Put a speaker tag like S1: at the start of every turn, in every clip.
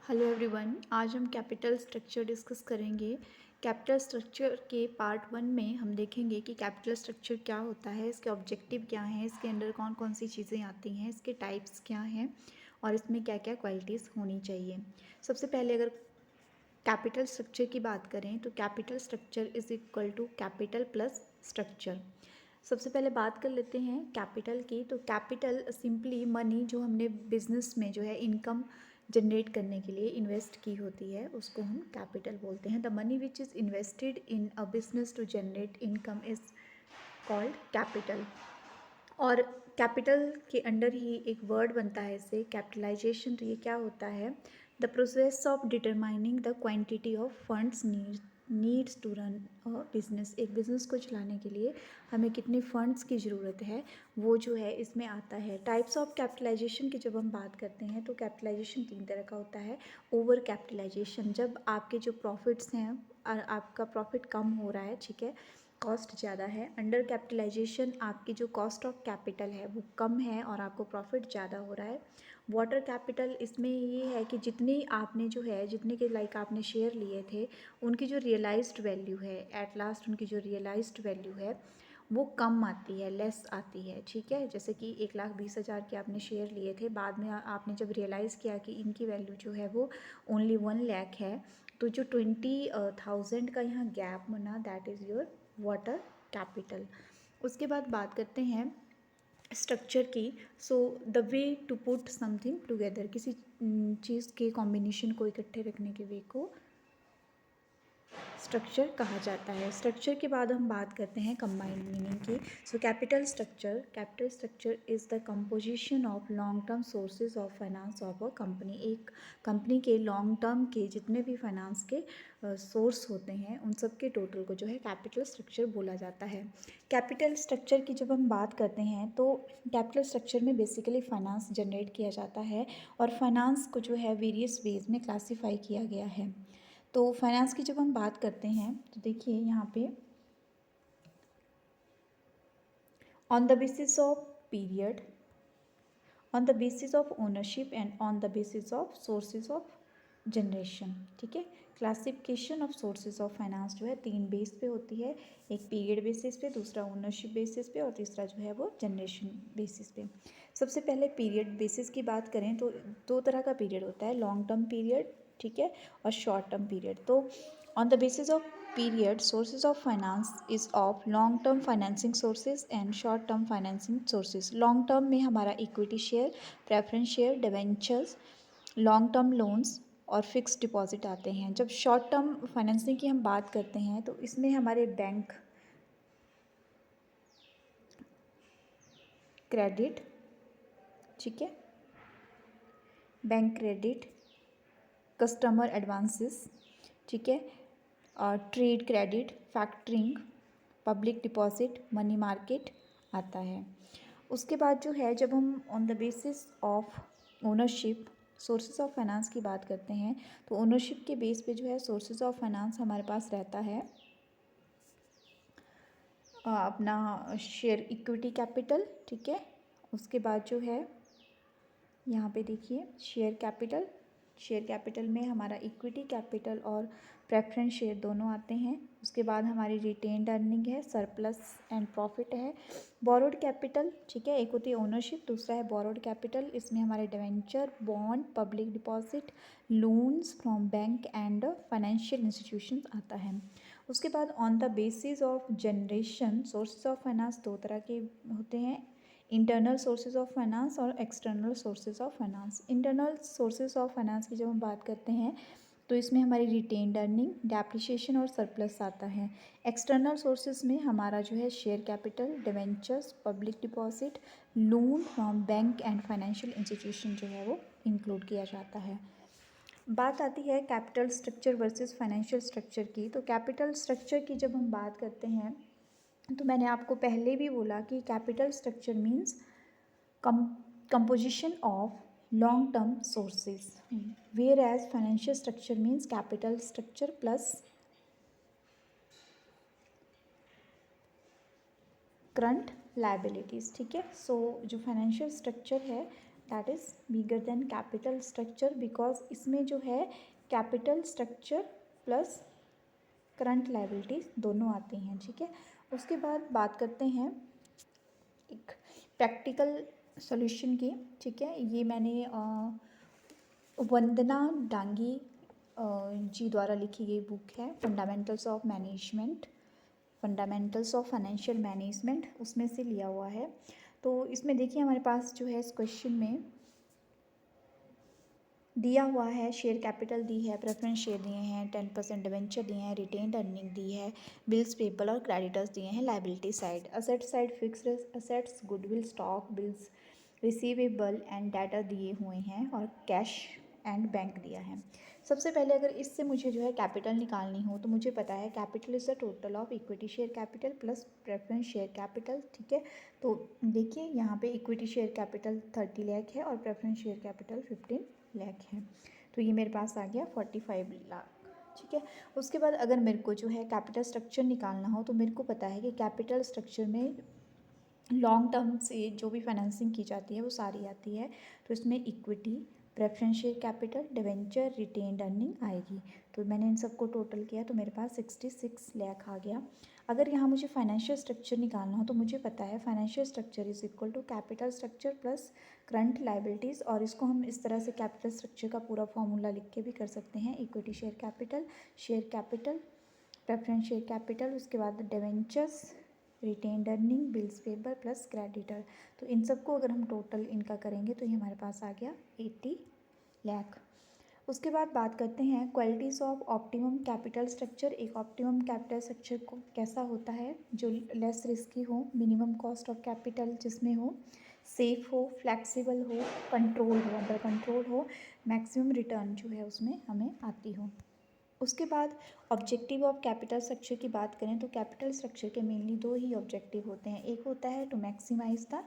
S1: Hello everyone, आज हम capital structure discuss करेंगे। कैपिटल स्ट्रक्चर के पार्ट 1 में हम देखेंगे कि कैपिटल स्ट्रक्चर क्या होता है, इसके ऑब्जेक्टिव क्या हैं, इसके अंडर कौन कौन सी चीज़ें आती हैं, इसके टाइप्स क्या हैं और इसमें क्या क्या क्वालिटीज़ होनी चाहिए। सबसे पहले अगर कैपिटल स्ट्रक्चर की बात करें तो capital structure is equal to capital plus structure. सबसे पहले बात कर लेते हैं कैपिटल की। तो कैपिटल सिंपली मनी जो हमने बिजनेस में जो है इनकम जनरेट करने के लिए इन्वेस्ट की होती है उसको हम कैपिटल बोलते हैं। The money which is invested in a business to generate income is called capital. और कैपिटल के अंडर ही एक वर्ड बनता है इससे कैपिटलाइजेशन। तो ये क्या होता है? The process of determining the quantity of funds needs to run a business. एक बिजनेस को चलाने के लिए हमें कितने फंड्स की ज़रूरत है वो जो है इसमें आता है। टाइप्स ऑफ कैपिटलाइजेशन की जब हम बात करते हैं तो कैपिटलाइजेशन 3 तरह का होता है। ओवर कैपिटलाइजेशन, जब आपके जो प्रॉफिट्स हैं और आपका प्रॉफिट कम हो रहा है, ठीक है, कॉस्ट ज़्यादा है। अंडर कैपिटलाइजेशन, आपकी जो कॉस्ट ऑफ कैपिटल है वो कम है और आपको प्रॉफिट ज़्यादा हो रहा है। वाटर कैपिटल, इसमें ये है कि जितनी आपने जो है जितने के लाइक आपने शेयर लिए थे उनकी जो रियलाइज्ड वैल्यू है, एट लास्ट उनकी जो रियलाइज्ड वैल्यू है वो कम आती है, लेस आती है, ठीक है। जैसे कि 1,20,000 के आपने शेयर लिए थे, बाद में आपने जब रियलाइज़ किया कि इनकी वैल्यू जो है वो ओनली 1,00,000 है, तो जो 20,000 का यहाँ गैप बना, that is your water capital. उसके बाद बात करते हैं स्ट्रक्चर की। So the way to put something together, किसी चीज़ के कॉम्बिनेशन को इकट्ठे रखने के वे को स्ट्रक्चर कहा जाता है। स्ट्रक्चर के बाद हम बात करते हैं कंबाइंड मीनिंग की। So capital structure is the composition of long term sources of finance of a company. एक कंपनी के लॉन्ग टर्म के जितने भी फाइनेंस के सोर्स होते हैं उन सब के टोटल को जो है कैपिटल स्ट्रक्चर बोला जाता है। कैपिटल स्ट्रक्चर की जब हम बात करते हैं तो कैपिटल स्ट्रक्चर में बेसिकली फाइनेंस जनरेट किया जाता है और फाइनेंस को जो है वेरियस वेज में क्लासीफाई किया गया है। तो फाइनेंस की जब हम बात करते हैं तो देखिए यहाँ पे on the basis of period, on the basis of ownership and on the basis of sources of generation, ठीक है। Classification of sources of finance जो है 3 बेस पे होती है। एक पीरियड बेसिस पे, दूसरा ओनरशिप बेसिस पे और तीसरा जो है वो जनरेशन बेसिस पे। सबसे पहले पीरियड बेसिस की बात करें तो 2 तरह का पीरियड होता है, लॉन्ग टर्म पीरियड, ठीक है, और शॉर्ट टर्म पीरियड। तो on the basis of period, sources of finance is of long term financing sources and short term financing sources. Long term में हमारा equity share, preference share, debentures, long term loans और fixed deposit आते हैं। जब short term financing की हम बात करते हैं तो इसमें हमारे बैंक क्रेडिट, ठीक है, बैंक क्रेडिट, कस्टमर एडवांसेस, ठीक है, trade credit, factoring, public deposit, money market आता है। उसके बाद जो है जब हम on the basis of ownership sources of finance की बात करते हैं तो ओनरशिप के बेस पे जो है सोर्सेज ऑफ फाइनेंस हमारे पास रहता है अपना शेयर इक्विटी कैपिटल, ठीक है। उसके बाद जो है यहाँ पे देखिए शेयर कैपिटल में हमारा इक्विटी कैपिटल और प्रेफरेंस शेयर दोनों आते हैं। उसके बाद हमारी रिटेन्ड अर्निंग है, सरप्लस एंड प्रॉफिट है। बोरोड कैपिटल, ठीक है, एक होती है ओनरशिप, दूसरा है बोरोड कैपिटल। इसमें हमारे debenture, bond, public deposit, loans from bank and financial institutions आता है। उसके बाद on the basis of generation, sources of finance 2 तरह के होते हैं, इंटरनल सोर्सेज ऑफ फाइनेंस और external sources of finance. Internal sources of finance की जब हम बात करते हैं तो इसमें हमारी रिटेन्ड अर्निंग, डेप्रिसिएशन और सरप्लस आता है। एक्सटर्नल सोर्सेज में हमारा जो है share capital, debentures, public deposit, loan from bank and financial institution जो है वो इंक्लूड किया जाता है। बात आती है capital structure versus financial structure की। तो कैपिटल स्ट्रक्चर की जब हम बात करते हैं तो मैंने आपको पहले भी बोला कि capital structure means composition of long term sources, whereas financial structure means capital structure plus current liabilities, ठीक है। सो जो फाइनेंशियल स्ट्रक्चर है that is bigger than capital structure, because इसमें जो है capital structure plus current liabilities दोनों आती हैं, ठीक है। उसके बाद बात करते हैं एक प्रैक्टिकल सॉल्यूशन की, ठीक है। ये मैंने वंदना डांगी जी द्वारा लिखी गई बुक है, fundamentals of management, fundamentals of financial management, उसमें से लिया हुआ है। तो इसमें देखिए हमारे पास जो है इस क्वेश्चन में दिया हुआ है, शेयर कैपिटल दी है, प्रेफरेंस शेयर दिए हैं, 10% डिवेंचर दिए हैं, रिटेन्ड अर्निंग दी है, बिल्स पेबल और क्रेडिटर्स दिए हैं, liability side, asset side fixed assets, goodwill, stock, bills receivable and data दिए हुए हैं और कैश एंड बैंक दिया है। सबसे पहले अगर इससे मुझे जो है कैपिटल निकालनी हो तो मुझे पता है capital is the total of equity share capital plus preference share capital, ठीक है। तो देखिए यहाँ पे इक्विटी शेयर कैपिटल 30 लाख है और प्रेफरेंस शेयर कैपिटल 15 लाख है, तो ये मेरे पास आ गया 45 लाख, ठीक है। उसके बाद अगर मेरे को जो है कैपिटल स्ट्रक्चर निकालना हो तो मेरे को पता है कि कैपिटल स्ट्रक्चर में लॉन्ग टर्म से जो भी फाइनेंसिंग की जाती है वो सारी आती है। तो इसमें equity, preference share capital, debenture, retained earning आएगी। तो मैंने इन सबको टोटल किया तो मेरे पास 66 लाख आ गया। अगर यहाँ मुझे फाइनेंशियल स्ट्रक्चर निकालना हो तो मुझे पता है financial structure is equal to capital structure plus current liabilities, और इसको हम इस तरह से कैपिटल स्ट्रक्चर का पूरा फॉर्मूला लिख के भी कर सकते हैं, equity share capital, preference share capital, उसके बाद debentures, retained earning, bills payable plus creditor. तो इन सबको अगर हम टोटल इनका करेंगे तो ये हमारे पास आ गया 80 लाख। उसके बाद बात करते हैं qualities of optimum capital structure. एक ऑप्टिमम कैपिटल स्ट्रक्चर को कैसा होता है, जो लेस रिस्की हो, मिनिमम कॉस्ट ऑफ कैपिटल जिसमें हो, सेफ हो, फ्लैक्सिबल हो, कंट्रोल हो, अंडर कंट्रोल हो, मैक्सिमम रिटर्न जो है उसमें हमें आती हो। उसके बाद ऑब्जेक्टिव ऑफ कैपिटल स्ट्रक्चर की बात करें तो कैपिटल स्ट्रक्चर के मेनली दो ही ऑब्जेक्टिव होते हैं। एक होता है to maximise the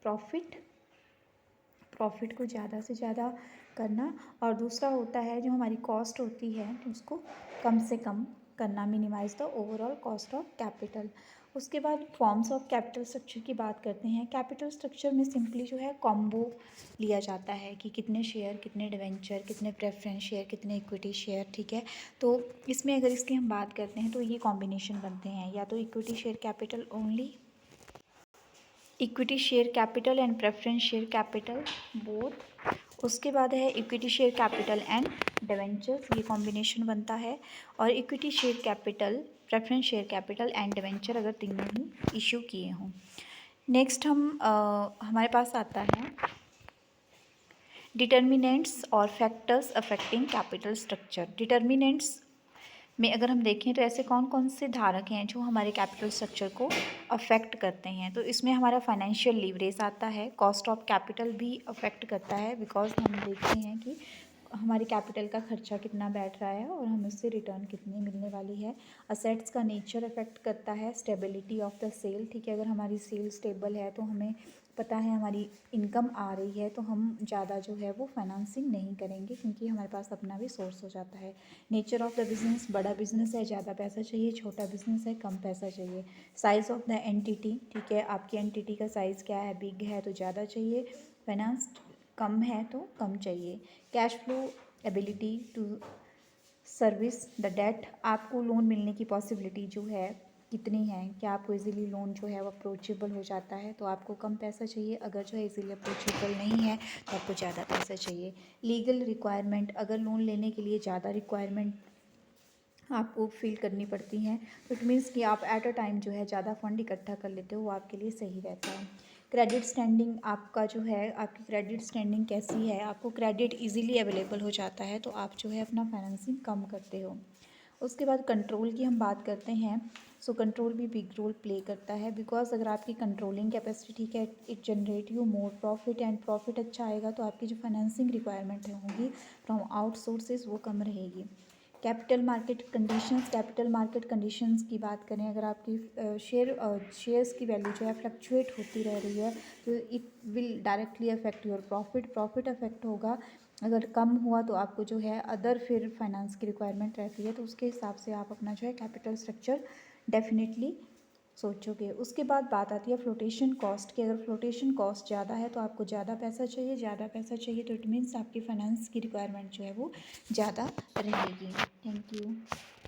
S1: profit, profit को ज़्यादा से ज़्यादा करना, और दूसरा होता है जो हमारी कॉस्ट होती है उसको कम से कम करना, minimise the overall cost of capital. उसके बाद फॉर्म्स ऑफ कैपिटल स्ट्रक्चर की बात करते हैं। कैपिटल स्ट्रक्चर में सिंपली जो है कॉम्बो लिया जाता है कि कितने शेयर, कितने डिवेंचर, कितने प्रेफरेंस शेयर, कितने इक्विटी शेयर, ठीक है। तो इसमें अगर इसकी हम बात करते हैं तो ये कॉम्बिनेशन बनते हैं, या तो equity share capital only, equity share capital and preference share capital both. उसके बाद है equity share capital and debentures, ये कॉम्बिनेशन बनता है, और equity share capital, preference share capital and debenture अगर तीनों ही इशू किए हों। नेक्स्ट हमारे पास आता है डिटर्मिनेंट्स और factors affecting capital structure. Determinants में अगर हम देखें तो ऐसे कौन कौन से धारक हैं जो हमारे कैपिटल स्ट्रक्चर को अफेक्ट करते हैं। तो इसमें हमारा फाइनेंशियल लीवरेज आता है, कॉस्ट ऑफ कैपिटल भी अफेक्ट करता है, बिकॉज हम देखते हैं कि हमारे कैपिटल का खर्चा कितना बैठ रहा है और हमें उससे रिटर्न कितनी मिलने वाली है। असेट्स का नेचर अफेक्ट करता है, स्टेबिलिटी ऑफ द सेल, ठीक है। अगर हमारी सेल स्टेबल है तो हमें पता है हमारी इनकम आ रही है तो हम ज़्यादा जो है वो फाइनेंसिंग नहीं करेंगे क्योंकि हमारे पास अपना भी सोर्स हो जाता है। नेचर ऑफ द बिज़नेस, बड़ा बिज़नेस है ज़्यादा पैसा चाहिए, छोटा बिज़नेस है कम पैसा चाहिए। साइज़ ऑफ द एंटिटी, ठीक है, आपकी एंटिटी का साइज़ क्या है, बिग है तो ज़्यादा चाहिए, फाइनेंस कम है तो कम चाहिए। Cash flow, ability to service the debt, आपको लोन मिलने की पॉसिबिलिटी जो है कितनी है, क्या आपको इजीली लोन जो है वो अप्रोचेबल हो जाता है तो आपको कम पैसा चाहिए, अगर जो है इजीली अप्रोचेबल नहीं है तो आपको ज़्यादा पैसा चाहिए। लीगल रिक्वायरमेंट, अगर लोन लेने के लिए ज़्यादा रिक्वायरमेंट आपको फिल करनी पड़ती हैं तो इट मीन्स कि आप एट अ टाइम जो है ज़्यादा फंड इकट्ठा कर लेते हो, वो आपके लिए सही रहता है। क्रेडिट स्टैंडिंग, आपका जो है आपकी क्रेडिट स्टैंडिंग कैसी है, आपको क्रेडिट इजीली अवेलेबल हो जाता है तो आप जो है अपना फाइनेंसिंग कम करते हो। उसके बाद कंट्रोल की हम बात करते हैं। सो कंट्रोल भी बिग रोल प्ले करता है, बिकॉज अगर आपकी कंट्रोलिंग कैपेसिटी ठीक है, it generate you more profit, and profit अच्छा आएगा तो आपकी जो फाइनेंसिंग रिक्वायरमेंट होगी फ्रॉम आउट सोर्सेज वो कम रहेगी। Capital market conditions, capital market conditions की बात करें, अगर आपकी शेयर्स की वैल्यू जो है फ्लक्चुएट होती रह रही है तो it will directly affect your profit, profit affect होगा। अगर कम हुआ तो आपको जो है अदर फिर फाइनेंस की रिक्वायरमेंट रहती है तो उसके हिसाब से आप अपना जो है कैपिटल स्ट्रक्चर डेफिनेटली सोचोगे। उसके बाद बात आती है फ्लोटेशन कॉस्ट की। अगर फ्लोटेशन कॉस्ट ज़्यादा है तो आपको ज़्यादा पैसा चाहिए तो इट मीन्स आपकी फाइनेंस की रिक्वायरमेंट जो है वो ज़्यादा रहेगी। Thank you.